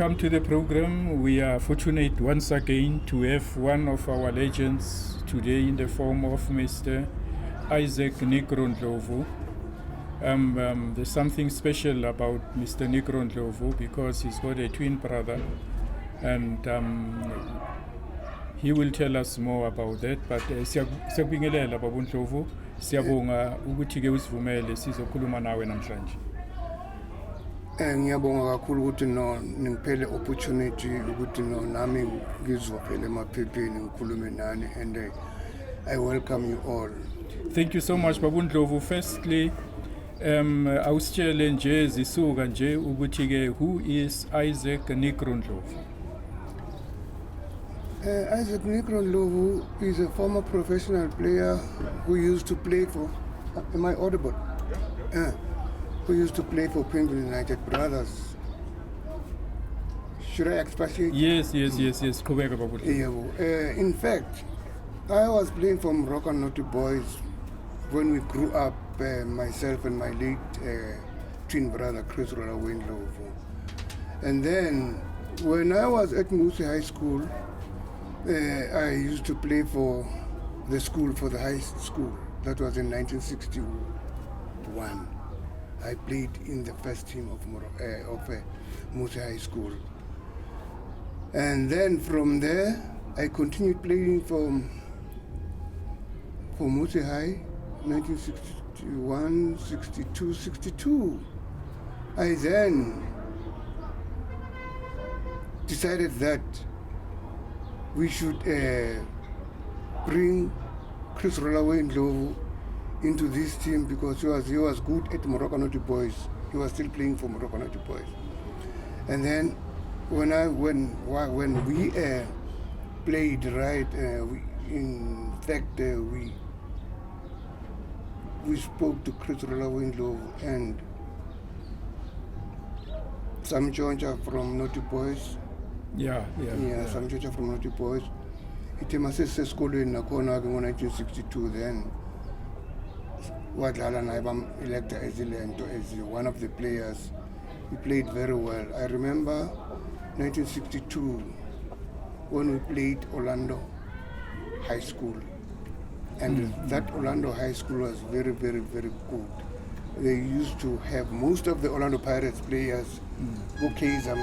welcome to the program. We are fortunate once again to have one of our legends today in the form of Mr. Isaac Negro Ndlovu. There's something special about Mr. Negro Ndlovu because he's got a twin brother, and he will tell us more about that. But siyakubingelela Baba Ndlovu, siyabonga ukuthi ke usivumele sizokhuluma nawe namhlanje. Ngiyabonga kakhulu ukuthi ningiphe opportunity ukuthi nami ngizovela emaphepheni ngikhulume nani, and I welcome you all. Thank you so much Baba Ndlovu. Firstly, awusitshele nje zisuka nje ukuthi ke who is Isaac Negro Ndlovu? Isaac Negro Ndlovu is a former professional player who used to play for, am I audible? Who used to play for Pimville United Brothers. Should I expatiate? Yes. In fact, I was playing for Moroccan Naughty Boys when we grew up, myself and my late twin brother, Chris Ndlovu. And then, when I was at Musi High School, I used to play for the school, for the high school. That was in 1961. I played in the first team of Musi High School. And then from there, I continued playing for Musi High, 1961, 62, 62. I then decided that we should bring Chris Ndlovu into this team because he was good at Moroccan Naughty Boys. He was still playing for Moroccan Naughty Boys. And then when we played right, we spoke to Chris Ndlovu and Sam Jonja from Naughty Boys. Sam Jonja from Naughty Boys. It was in 1962 then. Wadlala naye elected as one of the players. He played very well. I remember 1962 when we played Orlando High School. And that Orlando High School was very, very, very good. They used to have most of the Orlando Pirates players, Keiza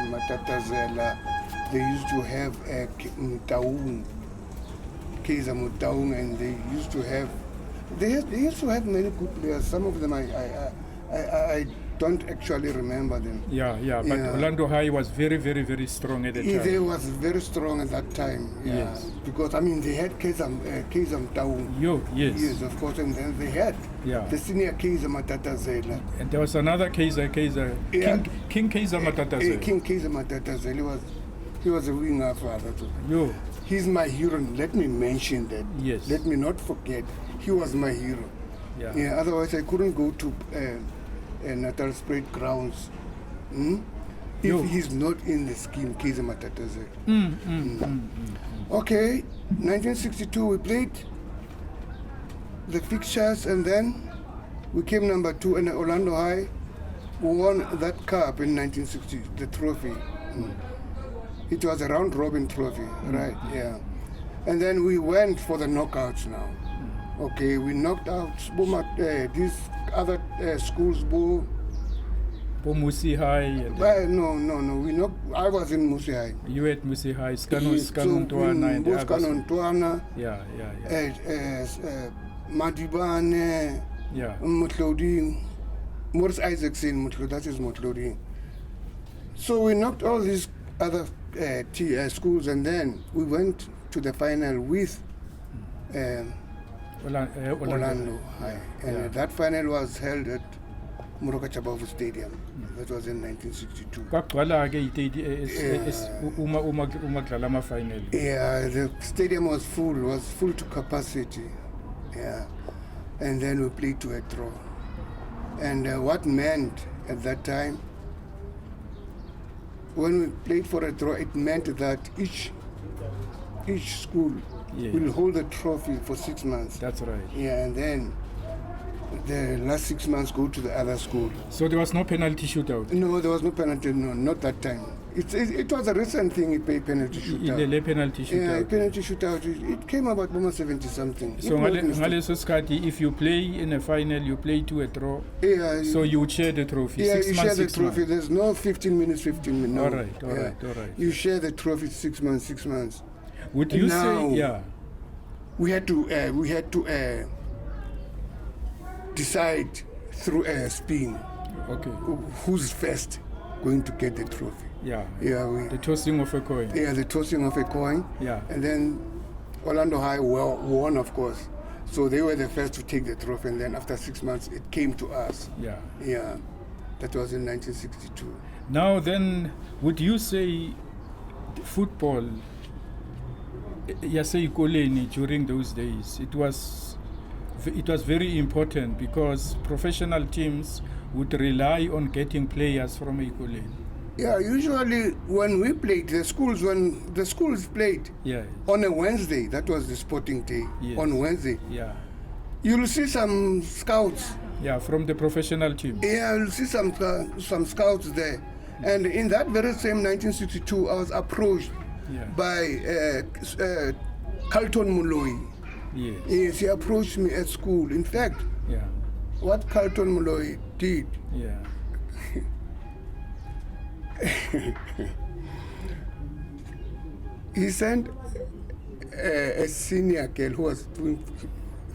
Matatazela. They used to have Keiza Mutaung, and they used to have many good players. Some of them I don't actually remember them. But Orlando High was very, very, very strong at the time. They was very strong at that time. Yes. Because they had Keiza Mutaung. Yes, of course, and then they had the senior Keiza Matatazela. And there was another Keiza, King Keiza Matatazela. King Keiza Matatazela. He was a winger father too. He's my hero. Let me mention that. Yes. Let me not forget. He was my hero. Otherwise, I couldn't go to Natal Spread grounds if he's not in the scheme. Keiza Matatazela. Okay, 1962 we played the fixtures, and then we came number 2 in Orlando High. We won that cup in 1960, the trophy. It was a round robin trophy, right? Yeah. And then we went for the knockouts now. Okay, we knocked out these other schools. Musi High. No. I was in Musi High. You were at Musi High. Skanontuana. Madibane. Mutlodin. Morris Isaacson. That is Mutlodin. So we knocked all these other schools, and then we went to the final with Orlando High. And that final was held at Morocco Chabavu Stadium. That was in 1962. The stadium was full to capacity. And then we played to a draw. And what meant at that time, when we played for a draw, it meant that each school will hold the trophy for 6 months. That's right. And then the last 6 months go to the other school. So there was no penalty shootout? No, there was no penalty, no, not that time. It was a recent thing, penalty shootout. Ile penalty Yeah, shootout. penalty shootout. It came about almost 70 something. So ngaleso sikhathi, if you play in a final, you play to a draw. Yeah. So you would share the trophy. Yeah, 6 you months, share the 6 trophy. months. There's no 15 minutes, 15 minutes. No. All right. You share the trophy 6 months, 6 months. Would you Now, say, yeah? We had to decide through a spin Okay. who's first going to get the trophy. Yeah. Yeah, The tossing of a coin. yeah, the tossing of a coin. Yeah. And then Orlando High won, of course. So they were the first to take the trophy, and then after 6 months, it came to us. Yeah. Yeah, that was in 1962. Now then, would you say football, yaseyikoleni during those days, it was very important because professional teams would rely on getting players from Ekoleni. Yeah, usually when we played, the schools played Yeah. on a Wednesday, that was the sporting day, Yes. on Wednesday, Yeah. you'll see some scouts. Yeah, from the professional team. Yeah, you'll see some scouts there. And in that very same 1962, I was approached Yeah. by Carlton Molloy. Yes. Yes, he approached me at school. In fact, Yeah. what Carlton Molloy did, Yeah. he sent a senior girl who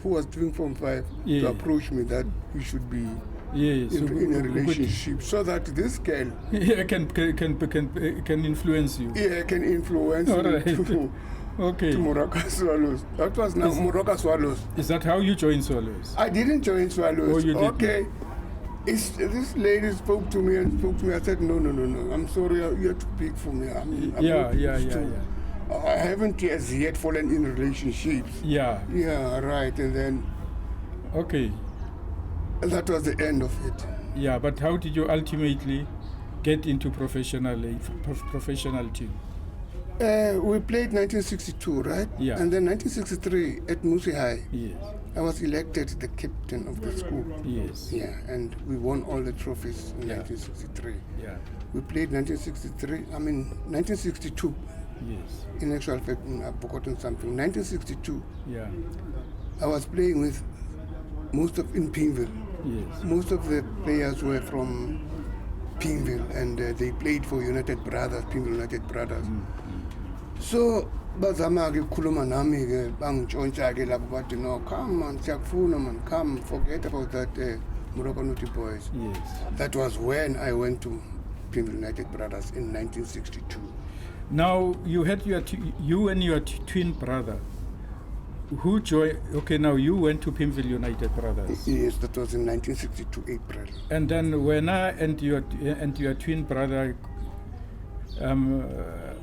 was doing Form 5 Yeah. to approach me that we should be Yes. in a relationship, so that this girl Yeah, can influence you. can influence All me right. to Okay. Morocco Swallows. That was now Morocco Swallows. Is that how you joined Swallows? I didn't join Swallows. Oh, you didn't? Okay. This lady spoke to me. I said, no. I'm sorry, you're too big for me. I'm not used to- I haven't as yet fallen in relationships. Yeah. Yeah, right. And then Okay. that was the end of it. Yeah, but how did you ultimately get into professional team? We played 1962, right? Yeah. And then 1963 at Musi High, Yes. I was elected the captain of the school. Yes. Yeah, and we won all the trophies in Yeah. 1963. Yeah. We played 1962. Yes. In actual fact, I've forgotten something. 1962, Yeah. I was playing with in Pimville. Yes. Most of the players were from Pimville, and they played for United Brothers, Pimville United Brothers. So bazama ke khuluma nami ke bangitshontsha ke lapho bathi no, come man, siyakufuna man, come, forget about that Morocco Naughty Boys. Yes. That was when I went to Pimville United Brothers in 1962. Now you had you and your twin brother who joined. Okay, now you went to Pimville United Brothers. Yes, that was in 1962 April. And then when and your twin brother,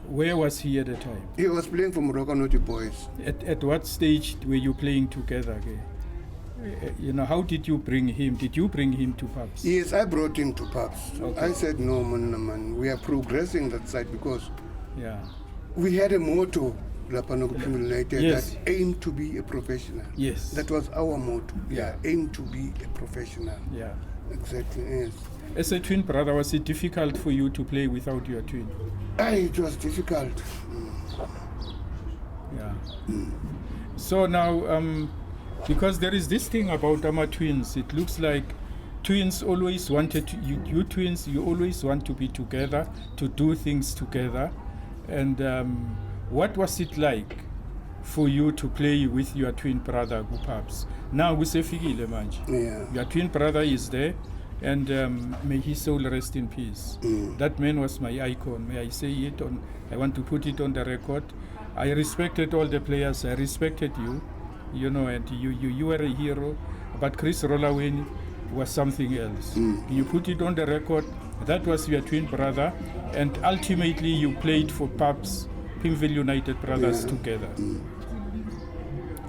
where was he at the time? He was playing for Morocco Naughty Boys. At what stage were you playing together? Okay? How did you bring him? Did you bring him to pubs? Yes, I brought him to pubs. Okay. I said, no, man, we are progressing that side because Yeah. we had a motto, Lapano Pimville United, Yes. that aim to be a professional. Yes. That was our motto. Yeah. Aim to be a professional. Yeah. Exactly, yes. As a twin brother, was it difficult for you to play without your twin? It was difficult. Yeah. So now, because there is this thing about twins, it looks like twins always wanted to, you twins, you always want to be together, to do things together. And what was it like for you to play with your twin brother, Gupabs? Now, kusefikile manje. Yeah. Your twin brother is there, and may his soul rest in peace. That man was my icon. May I say it on? I want to put it on the record. I respected all the players. I respected you, and you were a hero. But Chris Rollaway was something else. You put it on the record. That was your twin brother, and ultimately you played for Pimville United Brothers together.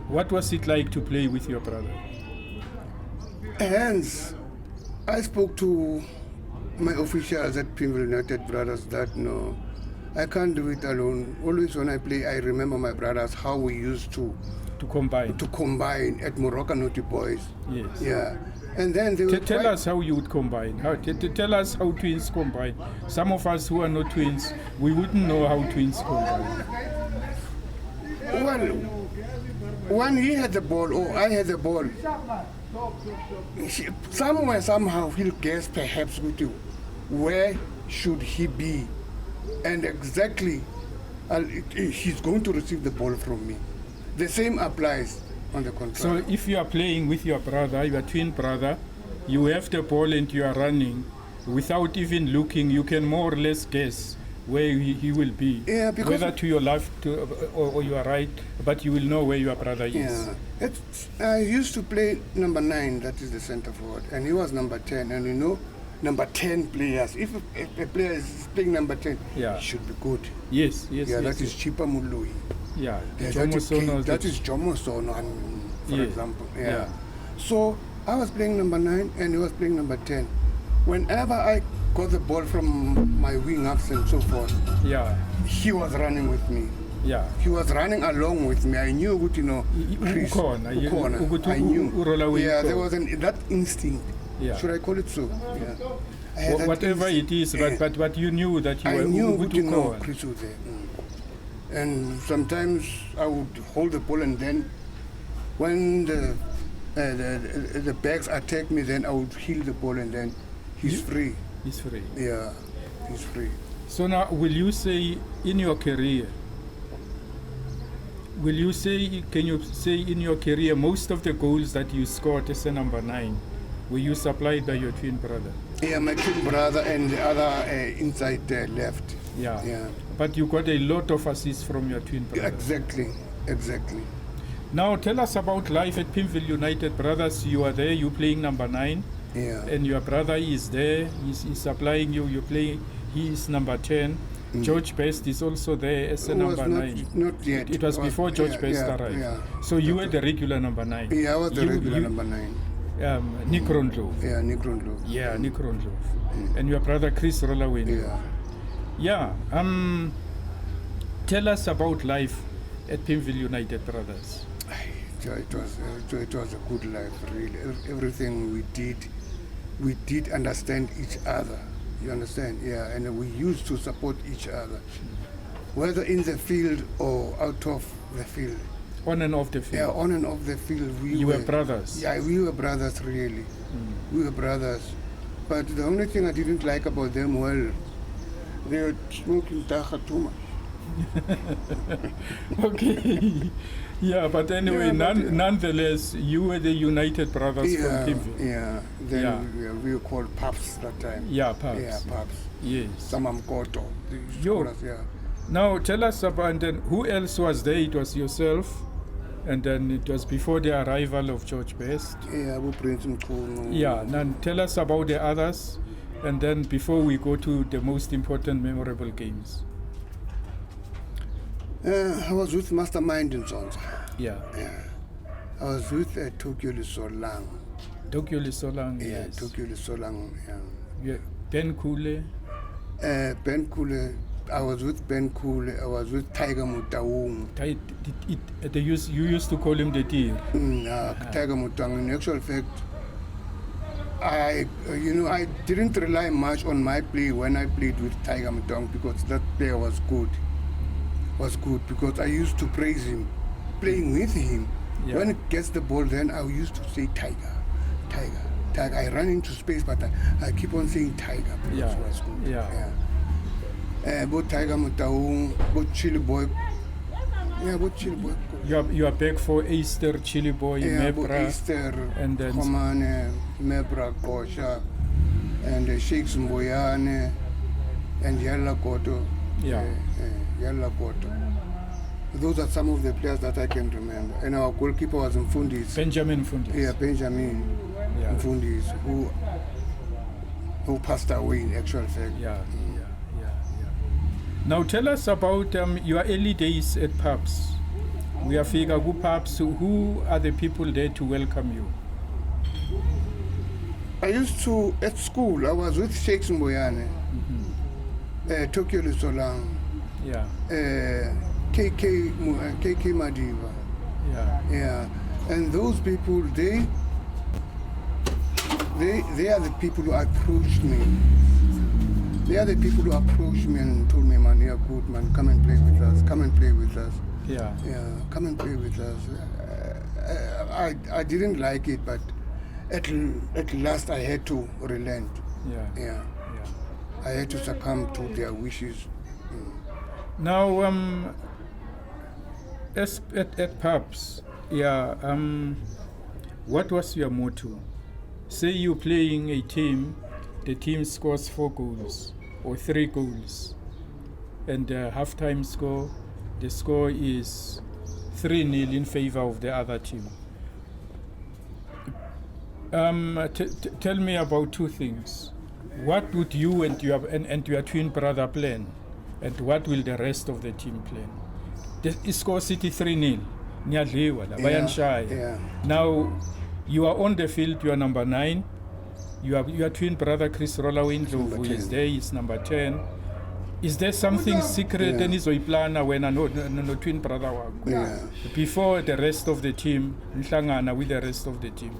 What was it like to play with your brother? Hence, I spoke to my officials at Pimville United Brothers that no, I can't do it alone. Always when I play, I remember my brothers, how we used to To combine. combine at Morocco Naughty Boys. Yes. Yeah, And then they would Tell try- us how you would combine. Tell us how twins combine. Some of us who are not twins, we wouldn't know how twins combine. Well, when he had the ball or I had the ball, somewhere, somehow, he'll guess perhaps with you, where should he be? And exactly, he's going to receive the ball from me. The same applies on the So contrary. if you are playing with your brother, your twin brother, you have the ball and you are running, without even looking, you can more or less guess where he will be. Yeah, because- whether to your left or your right, but you will know where your brother is. Yeah, I used to play number 9, that is the center forward, and he was number 10. And you know, number 10 players, if a player is playing number 10, Yeah. he should be good. Yes, yes, Yeah, yes. that is Chipa Mului. Yeah, Yeah, Jomo Sono, that is Jomo Sono, for Yeah. example. Yeah. Yeah. So I was playing number 9 and he was playing number 10. Whenever I got the ball from my wing ups and so forth, yeah, he was running with me. yeah. He was running along with me. I knew, you know, Chris, Ukhona, ukhona. ukuthi I knew. urola with Yeah, you. there was that instinct. Yeah. Should I call it so? Yeah. I had that Whatever it is, instinct. but you knew that you I were knew, ukuthi you know, ukhona. Chris was there. And sometimes I would hold the ball, and then when the backs attack me, then I would heel the ball, and then he's free. He's free. Yeah, he's free. So now, will you say in your career, can you say in your career, most of the goals that you scored as a number 9, were you supplied by your twin brother? Yeah, my twin brother and the other inside there left. Yeah. Yeah. But you got a lot of assists from your twin brother. Exactly. Now tell us about life at Pimville United Brothers. You are there, you playing number 9, Yeah. and your brother is there, he's supplying you, you play, he is number 10. George Best is also there as a It was number 9. Not yet. It was before George yeah, Best yeah, arrived. Yeah. So you were the regular number 9. Yeah, I was the regular you- number 9. Negro Ndlovu. Yeah, Negro Ndlovu. Yeah, Negro Ndlovu. And your brother Chris Rollaway. Yeah. Yeah. Tell us about life at Pimville United Brothers. It was a good life, really. Everything we did understand each other. You understand? Yeah, and we used to support each other, whether in the field or out of the field. On and off the Yeah, field. on and off the field. You were brothers. Yeah, we were brothers, really. We were brothers. But the only thing I didn't like about them, well, they were smoking taha too much. Okay. Yeah, but anyway, Yeah, but, nonetheless, you were the United Brothers from Yeah, Pimville. yeah. Then we were called Paps that time. Yeah, Paps. Yeah, Paps. Yes. Samam Koto. They used to Yo. call us, yeah. Now tell us about, and then who else was there? It was yourself, and then it was before the arrival of George Best. Yeah, Abu Prince Mkhulu. Yeah, now tell us about the others, and then before we go to the most important memorable games. I was with Mastermind in Zonza. Yeah. Yeah. I was with Tokyo Lisolang. Tokyo Lisolang, Yeah, yes. Tokyo Lisolang. Yeah. Ben Kule. Ben Kule. I was with Ben Kule. I was with Tiger Mutaung. You used to call him the deer. Tiger Mutaung. In actual fact, I didn't rely much on my play when I played with Tiger Mutaung because that player was good. Because I used to praise him, playing with him. Yeah. When it gets the ball, then I used to say Tiger. I run into space, but I keep on saying Tiger because Yeah. it was good. Yeah. Both Tiger Mutaung, both Chili Boy. Yeah, both Chili Boy. You are back for Easter, Chili Boy, Yeah, both Mebra, Easter, and then Komane, Mebra, Kosha, and Sheikhs Mboyane, and Yalla Koto. Yeah. Yalla Koto. Those are some of the players that I can remember. And our goalkeeper was Mfundis. Benjamin Fundis. Yeah, Benjamin Yeah. Mfundis, who passed away in actual fact. Yeah. Now tell us about your early days at Pubs. We are figure who Pubs. Who are the people there to welcome you? I used to, at school, I was with Sheikhs Mboyane, Tokyo Lisolang, Yeah. KK Madiba. Yeah. Yeah, and those people, they they are the people who approached me. They are the people who approached me and told me, man, you're good, man, come and play with us, come and play with us. Yeah. Yeah, come and play with us. I didn't like it, but at last I had to relent. Yeah. Yeah. Yeah. I had to succumb to their wishes. Now, at pubs, what was your motto? Say you're playing a team, the team scores 4 goals or 3 goals, and halftime score, the score is 3-0 in favor of the other team. Tell me about 2 things. What would you and your twin brother plan, and what will the rest of the team plan? The score City 3-0. Yeah. Now, you are on the field, you are number 9. Your twin brother Chris Ndlovu is there, he's number 10. Is there something secret and izoyiplana when no twin brother before the rest of the team, nihlangana with the rest of the team?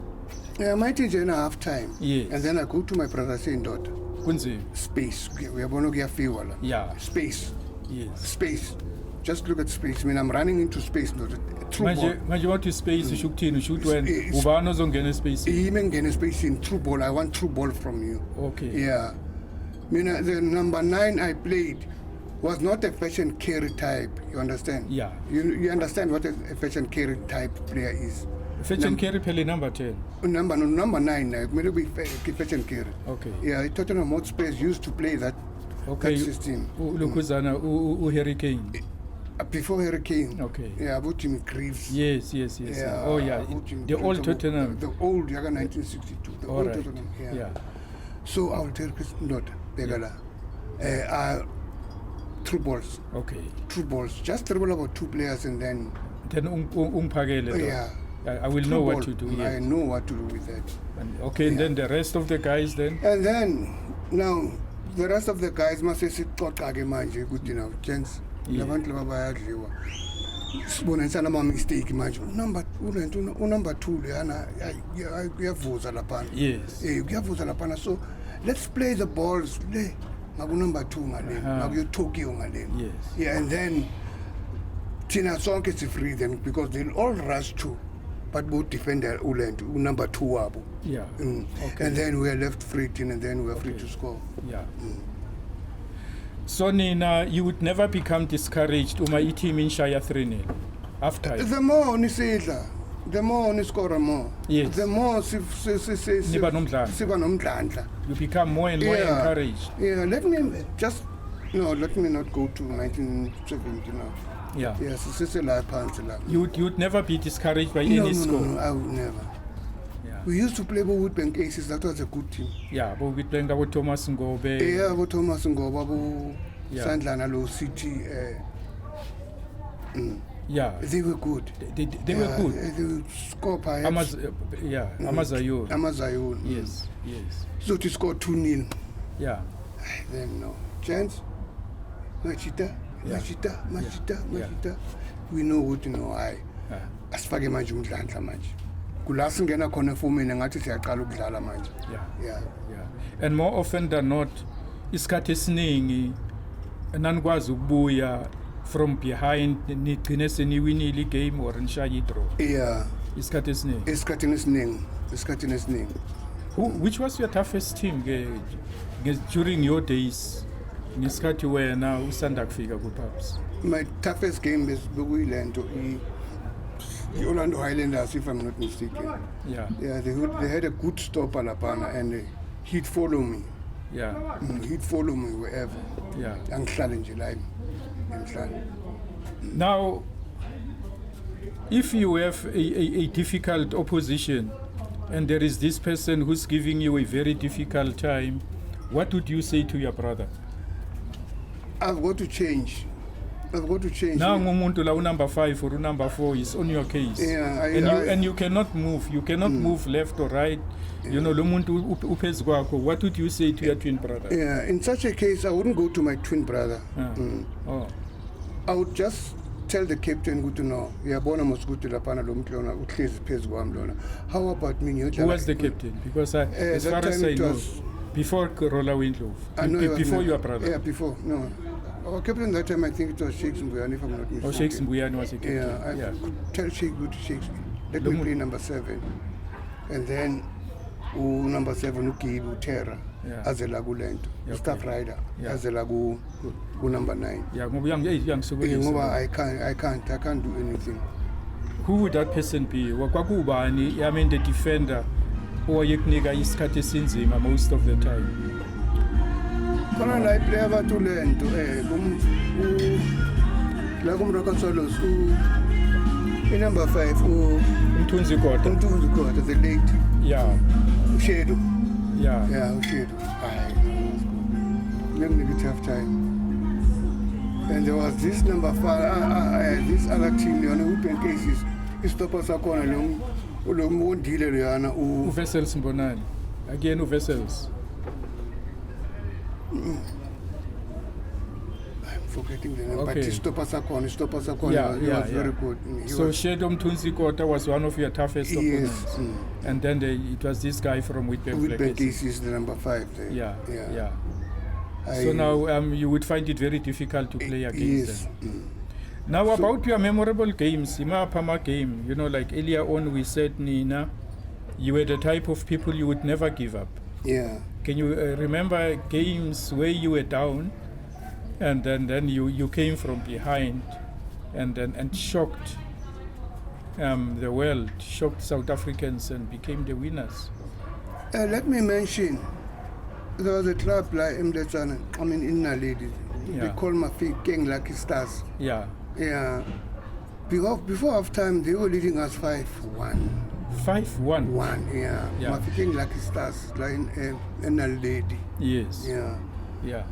Yeah, my teacher in half time. Yes. And then I go to my brother saying, daughter, space. We are going to get fuel. Yeah. Space. Yes. Space. Just look at space. I mean, I'm running into space. Manje what is space? You shoot when ubano zongena space. Even get space in true ball. I want true ball from you. Okay. Yeah. I mean, the number 9 I played was not a fashion carry type. You understand? Yeah. You understand what a fashion carry type player is? Fashion carry pele number 10. Number 9. Maybe we fashion carry. Okay. Yeah, Tottenham Hotspur used to play that. Okay. That system. Lokuzana Hurricane. Before Hurricane. Okay. Yeah, about Jimmy Greaves. Yes. Yeah, Oh yeah. The old Tottenham. The old 1962. The old Tottenham. Yeah. So I will tell Chris not Begala. True balls. Okay. True balls. Just dribble about 2 players and then. Yeah. I will know what to do. Yes. I know what to do with that. And then the rest of the guys then? And then, now, the rest of the guys must say, good enough, chance. Sibona my mistake manje. Number 2 leyana uyavuza lapha. Yes. Uyavuza lapha. So let's play the balls le number 2 ngale. Ngaku Tokyo ngale. Yes. Yeah, and then Tina sonke free them because they'll all rush to. But both defender Uland, number 2 wabo. Yeah. Okay. And then we are left free, and then we are free to score. Yeah. So Nina, you would never become discouraged uma team in Shaya 3-0 after. The more nisidla, the more ni score more. Yes. The more siba nomdlandla. You become more and more encouraged. Yeah, let me not go to 1970 now. Yeah. Yes, you would never be discouraged by any score. No, I would never. Yeah. We used to play Woodbank Aces. That was a good team. Yeah, but we playing with Thomas Ngobe. Yeah, with Thomas Ngobe, Sandlana Low City. Yeah. They were good. They were good. They would score perhaps. Amazayon. Yes. So to score 2-0. Yeah. Then no chance. Machita. We know what to know. Asifake manje umdlandla manje. Kula singena khona efomeni ngathi siyaqala ukudlala manje. Yeah. And more often than not, isikhathi esiningi nanikwazi ukubuya from behind nigcine seniwinile game or nishaye draw. Yeah. Isikhathi esiningi. Which was your toughest team during your days? Ngesikhathi wena usanda kufika ku-pubs? My toughest game is Bukuyilento, the Orlando Highlanders, if I'm not mistaken. Yeah, they had a good stopper lapana, and he'd follow me. Yeah. He'd follow me wherever. Yeah. Now, if you have a difficult opposition and there is this person who's giving you a very difficult time, what would you say to your brother? I've got to change. Now umuntu la number 5 or number 4 is on your case. Yeah, and you cannot move. You cannot move left or right. Yeah. You know, lo muntu uphezu kwakho. What would you say to your twin brother? Yeah, in such a case, I wouldn't go to my twin brother. Oh. I would just tell the captain ukuthi no yabona mos ukuthi laphana lo muntu lona uhlezi phezu kwami lona. How about me? Who was the captain? Because as far as I know, before Rola Ndlovu, before your brother. Yeah, before. No. Our captain that time, I think it was Sheikh Mbuyane, if I'm not mistaken. Oh, Sheikh Mbuyane was the captain. Yeah, I could tell Sheikh, good Sheikh, let me play number 7. And then number 7, Uki Terra, as a Lagulento, staff rider, as a Lagu number 9. Yeah, young, so I can't do anything. Who would that person be? Wakubani, I mean the defender, or Yekniga is Katesinzima most of the time. Khona I play about to learn to la kumrokonsolos number 5 Mthunzi Kota the late Ushedu Ushedu let me get tough time. And there was this number 5 this other team who open cases istopa sakona lo dealer yana Vessels Mbonani again Vessels. I'm forgetting the name, but Stopa Sakon, he was very good. So Shedom Tunzikota was one of your toughest opponents. And then it was this guy from Whitbank is the number 5 there. Yeah. So now you would find it very difficult to play against them. Now about your memorable games, Pama game, like earlier on we said, Nina, you were the type of people you would never give up. Yeah. Can you remember games where you were down and then you came from behind and shocked the world, shocked South Africans and became the winners? Let me mention, there was a club like in Naledi. They call my feet King Lucky Stars. Yeah. Before half time, they were leading us 5-1. 5-1. My King Lucky Stars like in Naledi. Yes. Yeah.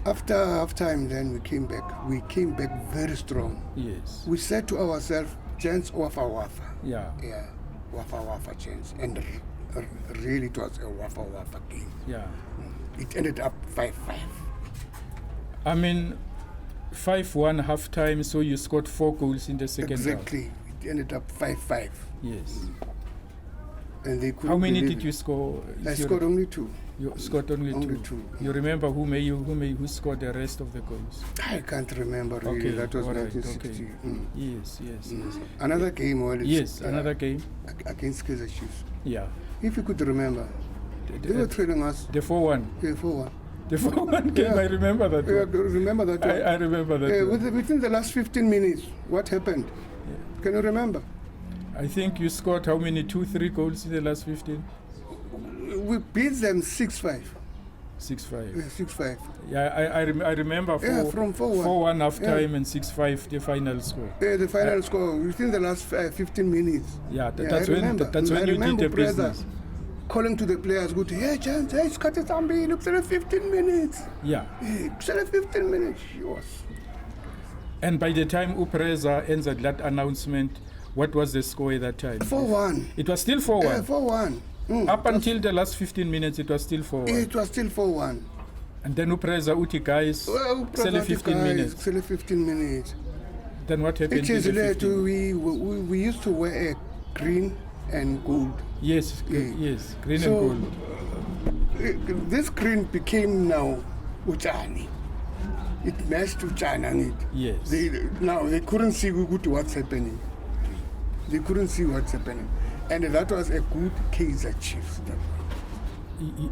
After half time, then we came back. We came back very strong. Yes. We said to ourselves, chance wafa. Yeah. Wafa chance. And really it was a wafa game. Yeah. It ended up 5-5. I mean, 5-1 half time, so you scored 4 goals in the second Exactly. half. It ended up 5-5. Yes. And they couldn't. How many did you score? I scored only 2. You scored only two. You remember who scored the rest of the goals? I can't remember really. Okay, That was right, 1960. Yes. Another game. Another game. Against Kaizer Chiefs. Yeah. If you could remember, they were trailing us. The 4-1. Yeah, 4-1. The 4-1 game, I remember that one. Remember that one? I remember that one. Within the last 15 minutes, what happened? Yeah. Can you remember? I think you scored how many? 2-3 goals in the last 15? We beat them 6-5. 6-5. Yeah, 6-5. Yeah, I remember from 4-1. 4-1 half time and 6-5 the final score. Yeah, the final score within the last 15 minutes. Yeah, that's when you did the business. Calling to the players, go to, hey, chance, hey, Scotty Zambi, look at 15 minutes. Yeah. Look at 15 minutes. Yes. And by the time Upreza ends at that announcement, what was the score at that time? 4-1. It was still 4-1? Yeah, 4-1. Up until the last 15 minutes, it was still 4-1. It was still 4-1. And then Upreza Uti guys, sell 15 minutes. Sell 15 minutes. Then what happened? It is later, we used to wear a green and gold. Yes, yes, green and gold. This green became now Uchani. It matched Uchani on it. Yes. They couldn't see what's happening. They couldn't see what's happening. And that was a good Kaizer Chiefs.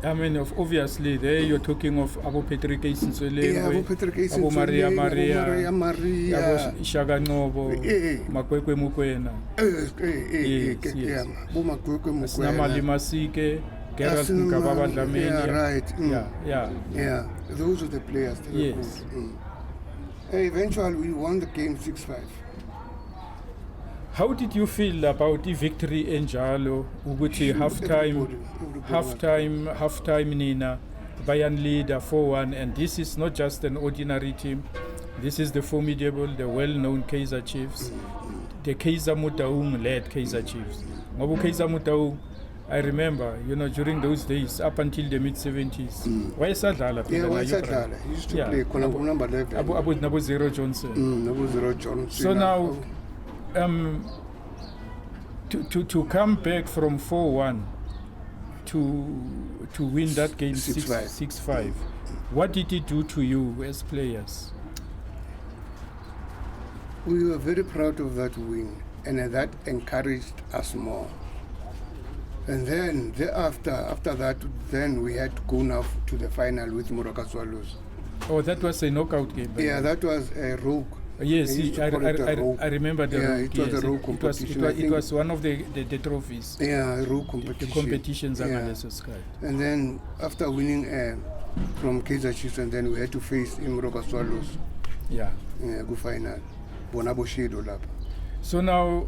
I mean, obviously, there you're talking of Abu Patrick Abu Abu Maria, Abu Shaga Novo, Makwekwe Mukwena. Yes. Sinamali Masike, Gerald Nkababa Dlamini. Yeah, those are the players. Yes. Eventually, we won the game 6-5. How did you feel about the victory in Jalo? Uguti halftime Nina, Bayern leader 4-1, and this is not just an ordinary team. This is the formidable, the well-known Kaizer Chiefs, the Kaizer Motaung led Kaizer Chiefs. Ngobu Kaizer Motaung I remember, during those days, up until the mid-70s. Why Sadala? Yeah, why Sadala? He used to play number 11. Abu Zero Johnson. Abu Zero Johnson. So now, to come back from 4-1 to win that game 6-5, what did it do to you as players? We were very proud of that win, and that encouraged us more. And then after that, then we had to go now to the final with Moroka Swallows. Oh, that was a knockout game. Yeah, that was a rogue. Yes, I remember the rogue. It was a rogue competition. It was one of the trophies. Yeah, a rogue competition. The competitions And then after winning from Kaizer Chiefs, and then we had to face Moroka Swallows. Yeah. Go final. Bonabo Shedo lap. So now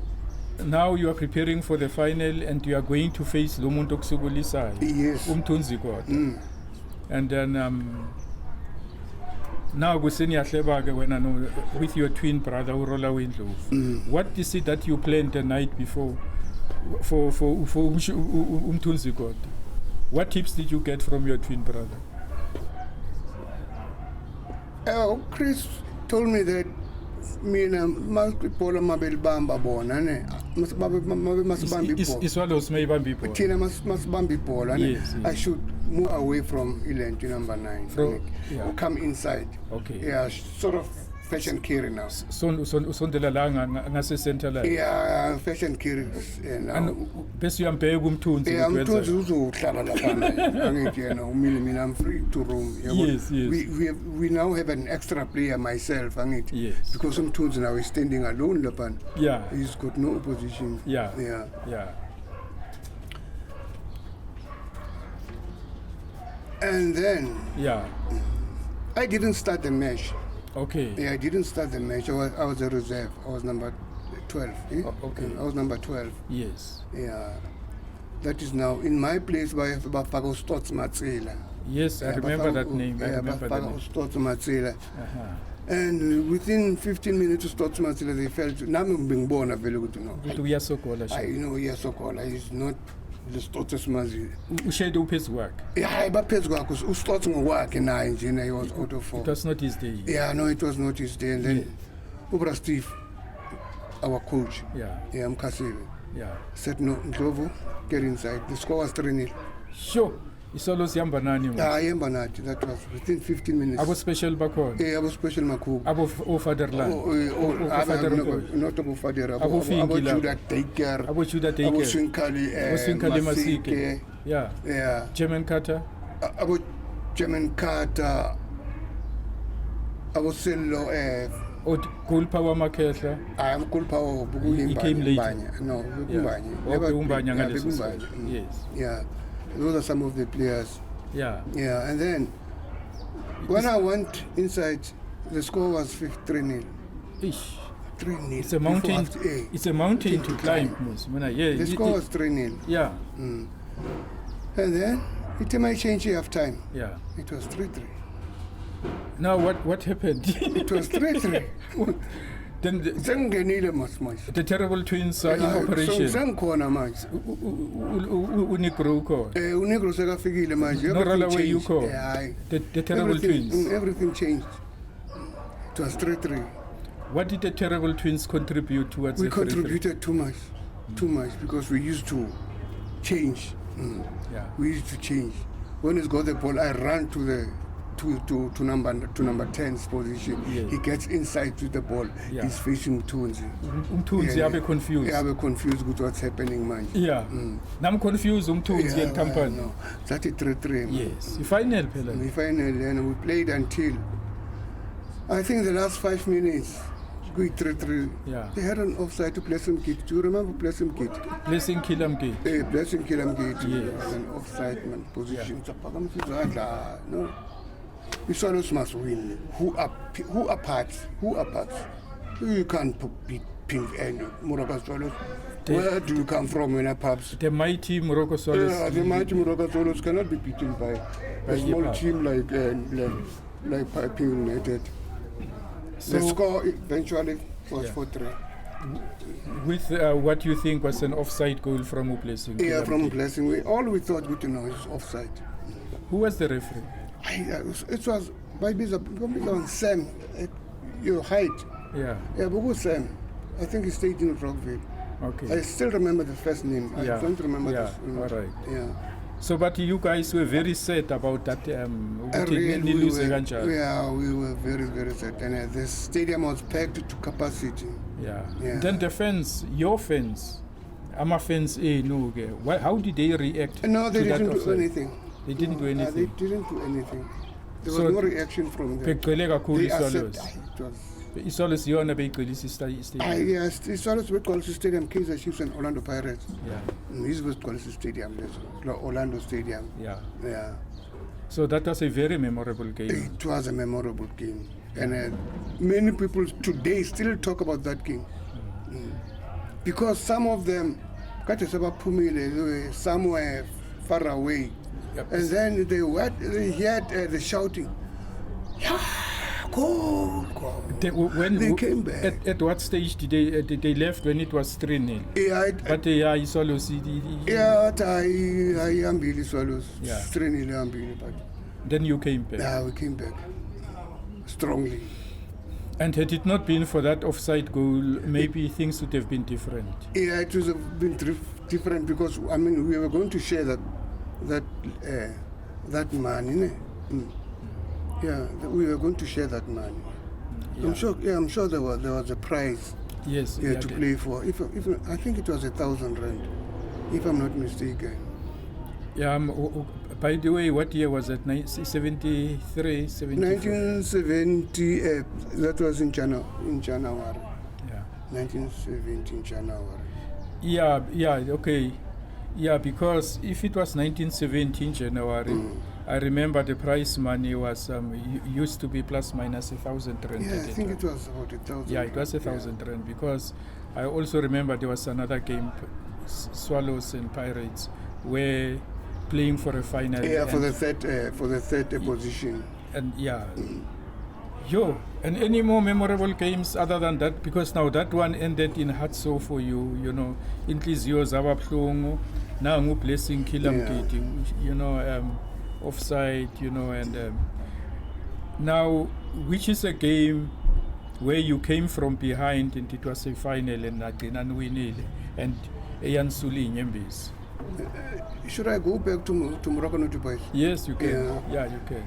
you are preparing for the final, and you are going to face Lomuntu Kusugulisa. Yes. And then now with your twin brother Ndlovu. What is it that you planned the night before for Umtunzikot? What tips did you get from your twin brother? Chris told me that mina masipola mabelibamba bona ne masibambi ibhola iswallows mayibambi ibhola thina masibambi ibhola ne I should move away from Ilanti number 9 come inside. Okay. Yeah, sort of fashion carry now. Sondela la ngase center line. Yeah, fashion carry and bese uyambheka umthunzi umthunzi uzohlala lapha angithi mina I'm free to roam. Yes. We now have an extra player myself angithi. Yes. Because umthunzi now is standing alone lapha. Yeah. He's got no opposition. Yeah. And then I didn't start the match. Okay. Yeah, I didn't start the match. I was a reserve. I was number 12. Okay. I was number 12. Yes. Yeah. That is now in my place by Bafago Stots Matsela. Yes, I remember that name. Bafago Stots Matsela. And within 15 minutes of Stots Matsela, they felt Namu being born available to know. I know Yasokola is not the Stots Mazi. Ushade upes work. Yeah, but pes work was Stots work in Nigeria. He was out of form. It was not his day. Yeah, no, it was not his day. And then Ubra Steve, our coach. Yeah, Mkasiwe. Yeah. Said no, Ndlovu, get inside. The score was 3-0. Sure. It's always Yambanani. Yambanati. That was within 15 minutes. Abo special bakon. Yeah, abo special makub. Abo fatherland. Not abo father. Abo Judah Taker. Abo Judah Taker. Abo Swinkali Masike. Yeah. German Carter. Abo German Carter. Abo Sello. Cool Power Makehla. I am Cool Power. He came later. No, Yes. Yeah. Those are some of the players. Yeah. And then when I went inside, the score was 3-0. 3-0. It's a mountain. It's a mountain to climb. The score was 3-0. Yeah. And then it might change half time. Yeah. It was 3-3. Now what happened? It was 3-3. Then the terrible twins are in operation. Negro sekafikile manje. No roll away you call. The terrible twins. Everything changed. It was 3-3. What did the terrible twins contribute towards we the 3-3? We contributed too much because we used to change. We used to change. When he's got the ball, I ran to the to number 10's position. Yes. He gets inside to the ball. He's facing Umthunzi. Umthunzi abe confused. Yeah, abe confused with what's happening, man. Yeah. Nam confused Umthunzi and company. No. That is 3-3. Yes. The final pela. The final, and we played until I think the last 5 minutes. We 3-3. Yeah. They had an offside to Blessing Kid. Do you remember Blessing Kid? Blessing Killam Gate. Blessing Killam Gate. Yes. An offside position. No. We Swallows must win. Who apart? You can't beat Pimville and Morocco Swallows. Where do you come from in a pubs? The mighty Morocco Swallows. The mighty Morocco Swallows cannot be beaten by a small team like Pimville United. So the score eventually was 4-3. with what you think was an offside goal from Blessing. Yeah, from Blessing. We thought good to know is offside. Who was the referee? It was maybe Sam, your height. Yeah. Yeah, but who's Sam? I think he stayed in Rockville. Okay. I still remember the first name. Yeah. I don't remember Yeah. this. All right. Yeah. So, but you guys were very sad about that. We were very, very sad. And the stadium was packed to capacity. Yeah. Yeah. Then the fans, your fans, Ama fans, how did they react? No, they to that didn't do offside? anything. They didn't do They anything. didn't do anything. There So was no reaction from them. They accept. It was. Isolus yona beyigcwelisa stadium. Yes, it's always what calls the stadium, Kaizer Chiefs and Orlando Pirates. Yeah. This was called the stadium, Orlando Stadium. Yeah. Yeah. So that was a very memorable game. It was a memorable game. And many people today still talk about that game. Because some of them, Pimville, they were somewhere far away. Yep. And then they had the shouting. Yeah, goal, goal. They came back. At what stage did they left when it was 3-0? Yeah, But Isolus. yeah, I am Billy Swallows. Yeah. 3-0 I'm Billy, but Then you came back. yeah, we came back strongly. And had it not been for that offside goal, maybe things would have been different. Yeah, it would have been different because we were going to share that money. Yeah, we were going to share that money. Yeah. I'm sure there was a prize. Yes. Yeah, to play for. If I think it was 1,000 rand, if I'm not mistaken. Yeah. By the way, what year was that? 73, 74? 1970. That was in January. Yeah. 1970 January. Yeah. Okay. Yeah, because if it was 1917 January, I remember the prize money was used to be plus minus 1,000 rand. Yeah, I think it was about 1,000. Yeah, it was 1,000 rand because I also remember there was another game, Swallows and Pirates, where playing for a final. Yeah, for the third position. And yeah. And any more memorable games other than that? Because now that one ended in Hatso for you, Inhlizio zababuhlungu, nangu Blessing Kilamkiti, offside, and now, which is a game where you came from behind and it was a final and winile and Eyansuli Nyembis. Should I go back to Morocco Dubai? Yes, you can. Yeah, you can.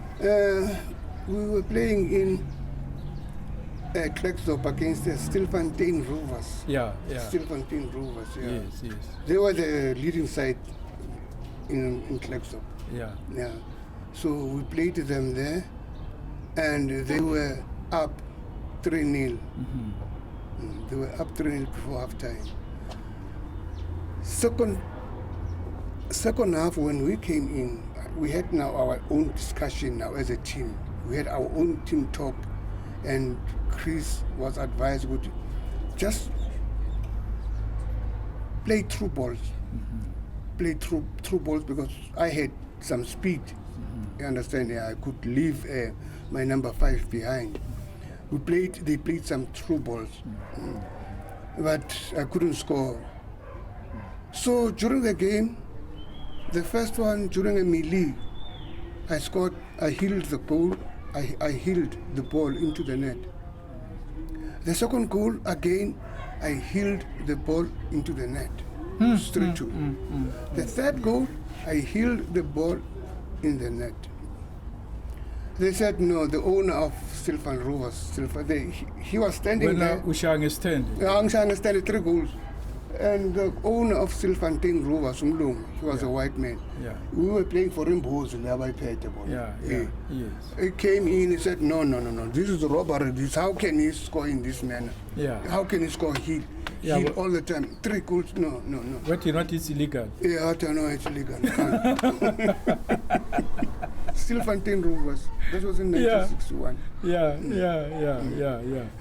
We were playing in Klerksdorp against the Stilfontein Rovers. Yeah. Stilfontein Rovers, yeah. Yes. They were the leading side in Klerksdorp. Yeah. So we played them there, and they were up 3-0. Mm-hmm. They were up 3-0 before half time. Second half, when we came in, we had now our own discussion now as a team. We had our own team talk, and Chris was advised to just play through balls. Play through balls because I had some speed. You understand? Yeah, I could leave my number 5 behind. They played some through balls, but I couldn't score. So during the game, the first one during a melee, I scored. I heeled the goal. I heeled the ball into the net. The second goal again, I heeled the ball into the net. Straight to. The third goal, I heeled the ball in the net. They said no. The owner of Stilfan Rovers, he was standing there. Ushang is 10. Ushang stand 3 goals. And the owner of Stilfontein Rovers, he was a white man. Yeah. We were playing for him, Yeah. Yes. He came in, he said, no, this is robbery. How can he score in this manner? Yeah. How can he score heel all the time? 3 goals, no. What is illegal? Yeah, I don't know, it's illegal. Stilfontein Rovers, that was in 1961. Yeah.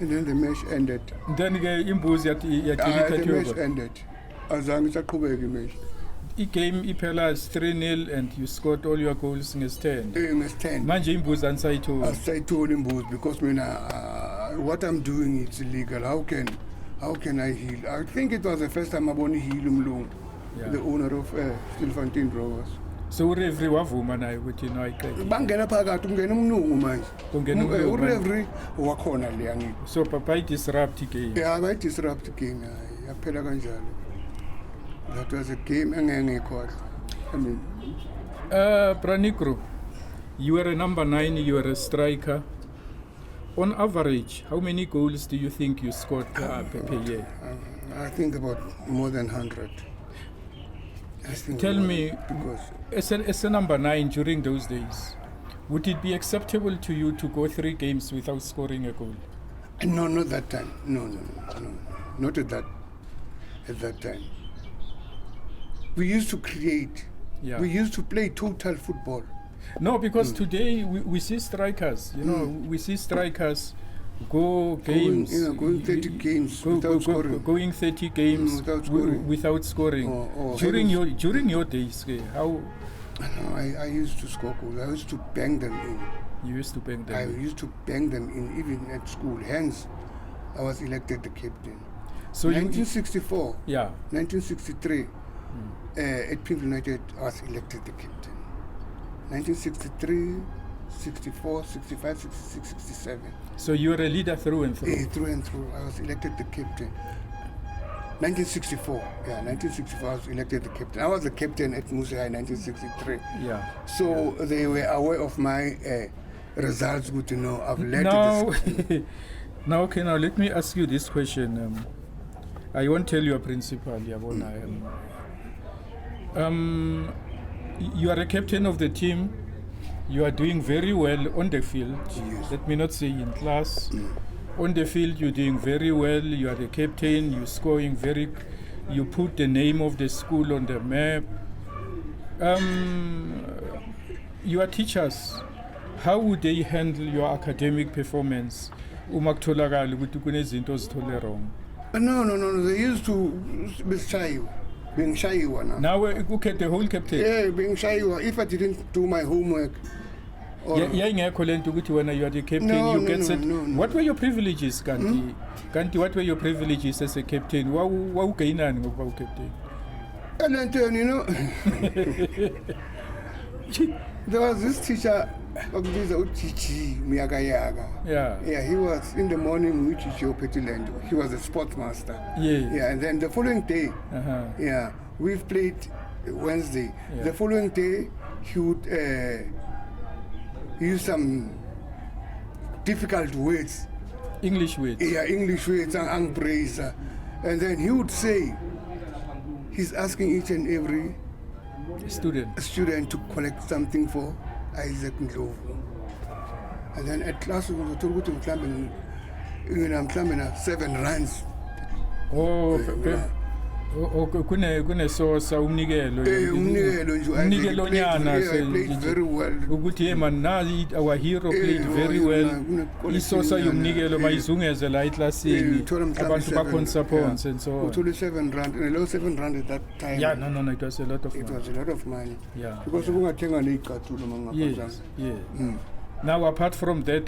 And then the match ended. Then the match ended. Azange saqhubeka match. The game iphela 3-0 and you scored all your goals in 10. Nges-10. Manje imbuzi anisayithola. Asayithola imbuzi because what I'm doing is illegal. How how can I heal? I think it was the first time I won heal Ndlovu, Yeah. the owner of Stilfontein Growers. So uReverie wavuma naye ukuthi no ayiqede. Bangena phakathi ungena umnungu manje. Kungena umnungu manje. uReverie wakhona le yangithi. So papa disrupt game. Yeah, I disrupt game. Yaphela kanjalo. That was a game engeke ngikhohle. I mean, Negro, you were a number 9, you were a striker. On average, how many goals do you think you scored per year? I think about more than 100. Tell me, because as a number 9 during those days, would it be acceptable to you to go 3 games without scoring a goal? no, not that time. No, not at that time. We used to create. Yeah. We used to play total football. No, because today we see strikers, we see strikers go games. Going 30 games without scoring. Going 30 games without scoring. Or during your days, how? No, I used to score goals. I used to bang them in. You used to bang them I in. used to bang them in, even at school. Hence, I was elected the captain. So 1964, yeah. 1963, at Pimville United, I was elected the captain. 1963, 64, 65, 66, 67. So you were a leader through and through? Through and through. I was elected the captain. 1964, 1964 I was elected the captain. I was the captain at Musi High 1963. Yeah. So they were aware of my results, good to know. I've led Now, this. now let me ask you this question. I won't tell your principal, Yabona. You are a captain of the team. You are doing very well on the field. Yes. Let me not say in class. On the field, you're doing very well. You are the captain. You're scoring you put the name of the school on the map. Your teachers, how would they handle your academic performance? Umaktolakala ukuthi kunezinto ozithole wrong. No. They used to be shy. Being shy now. Now ukhethe the whole captain. Yeah, being shy. If I didn't do my homework. Yayingekho lento ukuthi wena you are the captain, you get set. What were your privileges, Kanti? Kanti, what were your privileges as a captain? Wawugayinani ngokuba ucaptain? And then, there was this teacher, Yeah, he was in the morning, which is your petty land. He was a sports master. Yeah, and then the following day, we've played Wednesday. Yeah. The following day, he would use some difficult words. English words. Yeah, English words and praise. And then he would say, he's asking each and every student to collect something for Isaac Ndlovu. And then at last we were told to climbing 7 runs. Kunesosa umnikelo Umnikelonyana, played very well. ukuthi man nazi our hero played very well. Isosa yomnikelo mayizungeze la eklasini abantu bakhona support and so on. Uthola 7 rand, and a lot 7 rand at that time. Yeah, no, it was a lot of money. It was a lot of money. Yeah. Because ungathenga neicathulo mangapha. Yes. Now apart from that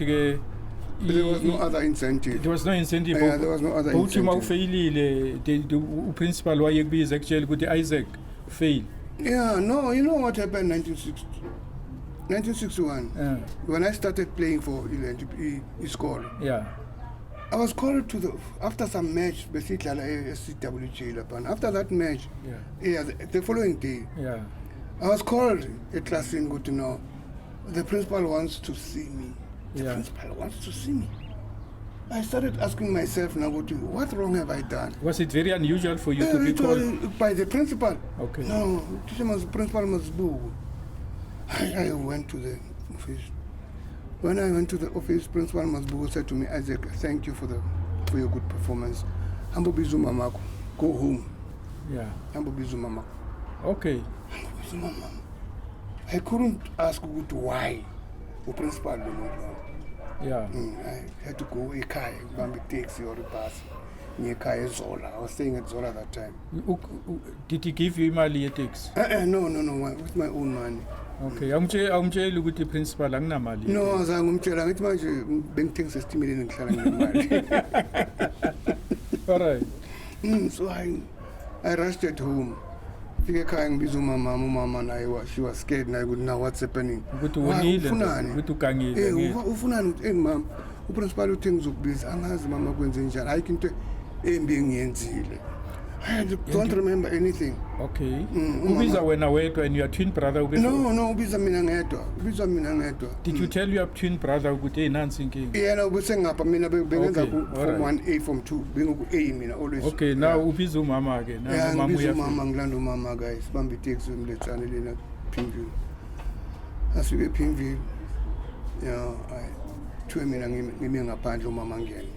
there was no other incentive. There was no incentive. Yeah, there was no other incentive. incentive. The principal wayekubiza actually ukuthi Isaac fail. Yeah, no, you know what happened in 1961? When I started playing for Iskol. Yeah. I was called to after some match, basically SCWJ. After that match, the following day, I was called a class in good to know. The principal wants to see me. The principal wants to see me. I started asking myself now, what wrong have I done? Was it very unusual for you to be called? By the principal. Okay. No, the principal must go. I went to the office. When I went to the office, Principal Masbugo said to me, Isaac, thank you for your good performance. Hambo bizu mamako. Go home. Yeah. Hambo bizu mamako. Okay. Hambo bizu mamako. I couldn't ask why. The principal did not know. Yeah. I had to go a car, Bambi taxi or a bus. Near Kaya Zola. I was staying at Zola that time. Did he give you money tax? No, with my own money. Okay, awumtshela ukuthi principal anginamali. No, azange umtshela ngithi manje bengithengisa isitimela ngihlala ngemali. All right. So I rushed at home. Fike ekhaya ngibiza umama naye she was scared naye ukuthi now what's happening. Ukuthi Why, wonile ufunani? ukuthi ugangile. Ufunani ukuthi mama uprincipal uthe ngizokubiza angazi mama kwenze njani ayikho into embi engiyenzile. I don't remember anything. Okay. Ubiza wena wedwa and your twin brother ubiza. No, ubiza mina ngedwa. Did you tell your twin brother ukuthi hey nansi inkinga? Yena ubese ngapha mina bengenza Okay, form 1A form 2 bengu A mina always. Okay, now ubiza umama ke. Now mama uya. Ngilanda umama guys. Bamba itaxi umlethane lena Pimville. Asike Pimville. Yeah, I mina ngime ngaphandle umama ngene.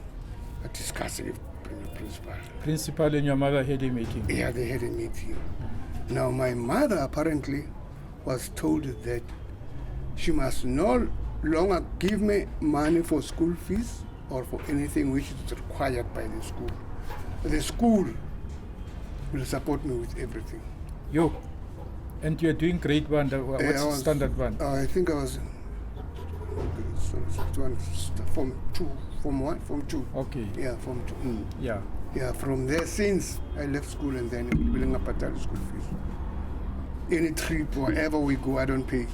I discussed it. Principal and your mother had a meeting. Yeah, they had a meeting. Now my mother apparently was told that she must no longer give me money for school fees or for anything which is required by the school. The school will support me with everything. Yo, and you're doing grade 1, what's standard 1? I think I was form 2. Form 1? Form 2. Okay. Yeah, Form 2. Yeah. Yeah, from there since I left school and then building up at school fees. Any trip, wherever we go, I don't pay.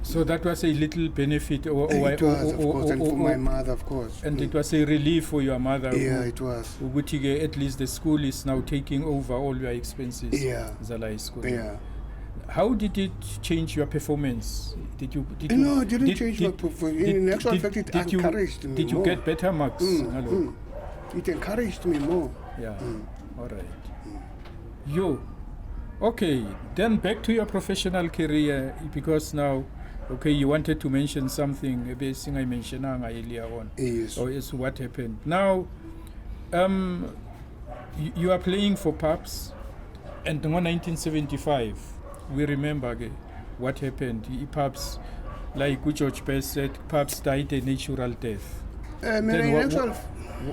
So that was a little benefit, It was, of course, and for my mother, of course. And it was a relief for your mother. Yeah, it was. At least the school is now taking over all your expenses. Yeah. Zalai school. Yeah. How did it change your performance? No, it didn't change my performance. In actual fact, it encouraged me more. Did you get better marks? It encouraged me more. Yeah, all right. You, okay, then back to your professional career, because now, okay, you wanted to mention something, a thing I mentioned earlier on. Yes. Or is what happened. Now, you are playing for Paps, and in 1975, we remember what happened. Paps, like George Best said, Paps died a natural death.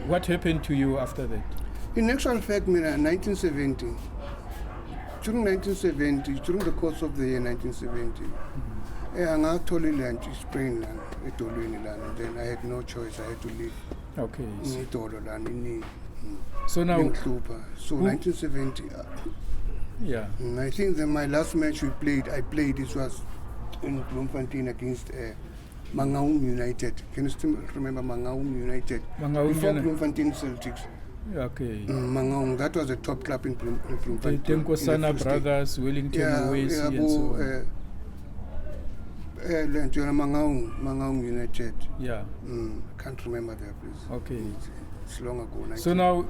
What happened to you after that? In actual fact, 1970, during the course of the year 1970, I actually learned to sprain and then I had no choice, I had to leave. Okay. So now, 1970. Yeah. I think that my last match I played, this was in Bloemfontein against Mangaung United. Can you still remember Mangaung United? Before Bloemfontein Celtics. Okay. Mangaung, that was a top club in Bloemfontein. The Tenkosana Brothers, Wellington Oasis, and so on. Mangaung United. Yeah. Can't remember their place. Okay. It's long ago. So now,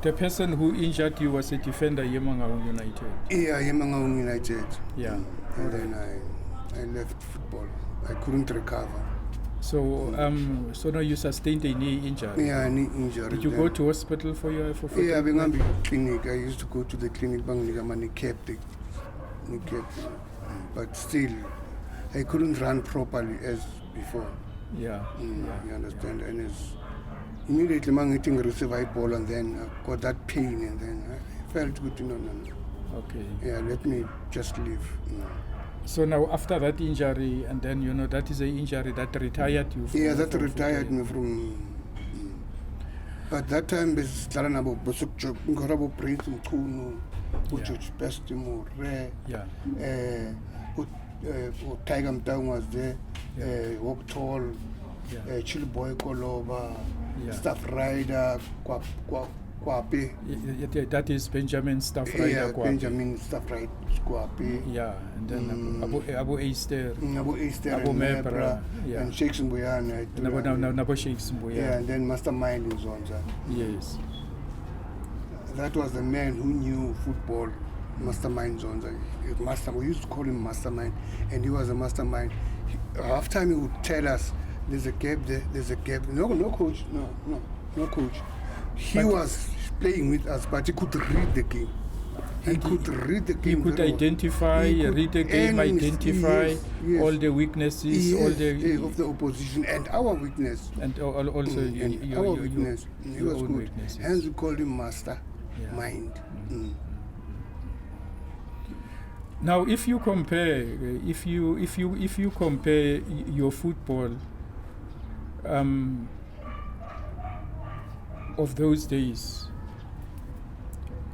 the person who injured you was a defender, Mangaung United. Yeah, Mangaung United. Yeah. And then I left football. I couldn't recover. So so now you sustained a knee injury. Yeah, a knee injury. Did you go to hospital for football? Yeah, I went to clinic. I used to go to the clinic, but still, I couldn't run properly as before. Yeah. You understand? And it's immediately I'm getting receive ball and then I got that pain and then I felt good. No. Okay. Yeah, let me just leave. So now after that injury, and then that is an injury that retired you from. Yeah, that retired me from. But that time was Taranabo Bosuk Ngorabo Prince Mkunu, George Bestimo, yeah. Tiger Mtang was there, Walk Tall, Chill Boy Koloba, Staff Rider, Kwapi. That is Benjamin Staff Rider. Yeah, Benjamin Staff Rider, Kwapi. Yeah, and then Abu Easter, Abu Mebra, and Shakes Mbuyane. Nabo Shakes Mbuyane. Yeah, and then Mastermind in Zonza. Yes. That was the man who knew football. Mastermind Zonza. We used to call him Mastermind, and he was a mastermind. Half time he would tell us, "There's a gap there. There's a gap." No coach. No coach. He was playing with us, but he could read the game. He could read the game. He could identify, read the game, identify all the weaknesses, all the of the opposition and our weakness. And also our weakness. He was good. Weaknesses. Hence we called him Master Mind. Now, if you compare, if you compare your football, of those days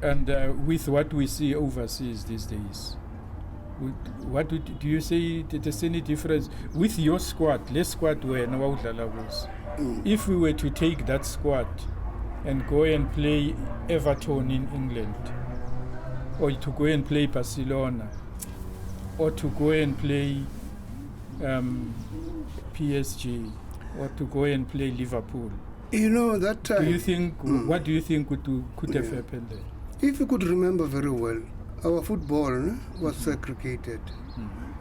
and with what we see overseas these days? What do you say there's any difference with your squad? Less squad where Nawudlala was. If we were to take that squad and go and play Everton in England, or to go and play Barcelona, or to go and play PSG, or to go and play Liverpool, that time. Do you think what do you think could have happened there? If you could remember very well, our football was segregated.